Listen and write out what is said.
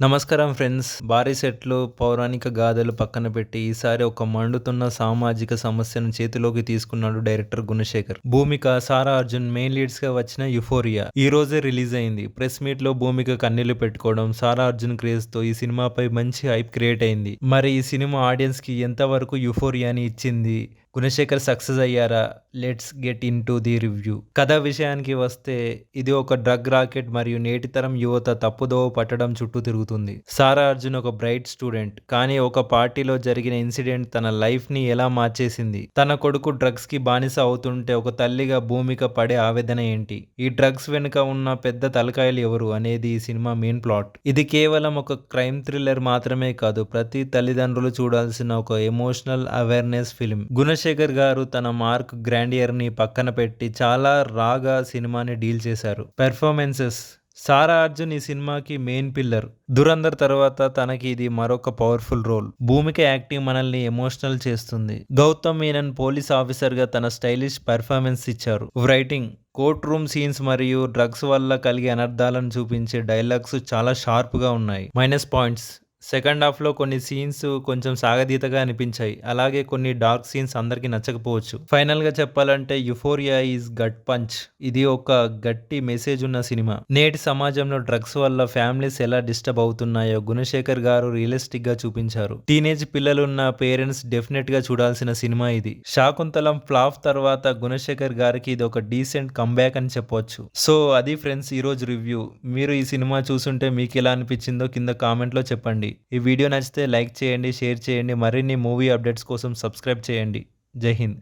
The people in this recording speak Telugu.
నమస్కారం ఫ్రెండ్స్. భారీ సెట్లు, పౌరాణిక గాథలు పక్కన పెట్టి ఈసారి ఒక మండుతున్న సామాజిక సమస్యను చేతిలోకి తీసుకున్నాడు డైరెక్టర్ గుణశేఖర్. భూమిక, సారా అర్జున్ మెయిన్ లీడ్స్‌గా వచ్చిన 'యుఫోరియా' ఈ రోజే రిలీజ్ అయింది. ప్రెస్ మీట్‌లో భూమిక కన్నీళ్లు పెట్టుకోవడం, సారా అర్జున్ క్రేజ్‌తో ఈ సినిమాపై మంచి హైప్ క్రియేట్ అయింది. మరి ఈ సినిమా ఆడియన్స్‌కి ఎంతవరకు యుఫోరియాని ఇచ్చింది? గుణశేఖర్ సక్సెస్ అయ్యారా? Let's get into the review. కథ విషయానికి వస్తే ఇది ఒక డ్రగ్ రాకెట్ మరియు నేటి తరం యువత తప్పుదోవ పట్టడం చుట్టూ తిరుగుతుంది. సారా అర్జున్ ఒక బ్రైట్ స్టూడెంట్, కానీ ఒక పార్టీలో జరిగిన ఇన్సిడెంట్ తన లైఫ్ ని ఎలా మార్చేసింది? తన కొడుకు డ్రగ్స్ కి బానిస అవుతుంటే ఒక తల్లిగా భూమిక పడే ఆవేదన ఏంటి? ఈ డ్రగ్స్ వెనుక ఉన్న పెద్ద తలకాయలు ఎవరు అనేది ఈ సినిమా మెయిన్ ప్లాట్. ఇది కేవలం ఒక క్రైమ్ థ్రిల్లర్ మాత్రమే కాదు, ప్రతి తల్లిదండ్రులు చూడాల్సిన ఒక ఎమోషనల్ అవేర్నెస్ ఫిల్మ్. గుణశేఖర్ గారు తన మార్క్ గ్రాండియర్ ని పక్కన పెట్టి చాలా రాగా సినిమాని డీల్ చేశారు. పెర్ఫార్మెన్సెస్: సారా అర్జున్ ఈ సినిమాకి మెయిన్ పిల్లర్. దురంధర్ తర్వాత తనకి ఇది మరొక పవర్ఫుల్ రోల్. భూమిక యాక్టింగ్ మనల్ని ఎమోషనల్ చేస్తుంది. గౌతమ్ మీనన్ పోలీస్ ఆఫీసర్ గా తన స్టైలిష్ పెర్ఫార్మెన్స్ ఇచ్చారు. రైటింగ్: కోర్ట్ రూమ్ సీన్స్ మరియు డ్రగ్స్ వల్ల కలిగే అనర్థాలను చూపించే డైలాగ్స్ చాలా షార్ప్ గా ఉన్నాయి. మైనస్ పాయింట్స్: సెకండ్ హాఫ్లో కొన్ని సీన్స్ కొంచెం సాగదీతగా అనిపించాయి. అలాగే కొన్ని డార్క్ సీన్స్ అందరికీ నచ్చకపోవచ్చు. ఫైనల్గా చెప్పాలంటే యుఫోరియా ఈజ్ గట్ పంచ్. ఇది ఒక గట్టి మెసేజ్ ఉన్న సినిమా. నేటి సమాజంలో డ్రగ్స్ వల్ల ఫ్యామిలీస్ ఎలా డిస్టర్బ్ అవుతున్నాయో గుణశేఖర్ గారు రియలిస్టిక్ గా చూపించారు. టీనేజ్ పిల్లలున్న పేరెంట్స్ డెఫినెట్ గా చూడాల్సిన సినిమా ఇది. శాకుంతలం ఫ్లాప్ తర్వాత గుణశేఖర్ గారికి ఇది ఒక డీసెంట్ కంబ్యాక్ అని చెప్పొచ్చు. సో అది ఫ్రెండ్స్ ఈరోజు రివ్యూ. మీరు ఈ సినిమా చూసుంటే మీకు ఎలా అనిపించిందో కింద కామెంట్లో చెప్పండి. ఈ వీడియో నచ్చితే లైక్ చేయండి, షేర్ చేయండి. మరిన్ని మూవీ అప్డేట్స్ కోసం సబ్స్క్రైబ్ చేయండి. జై హింద్.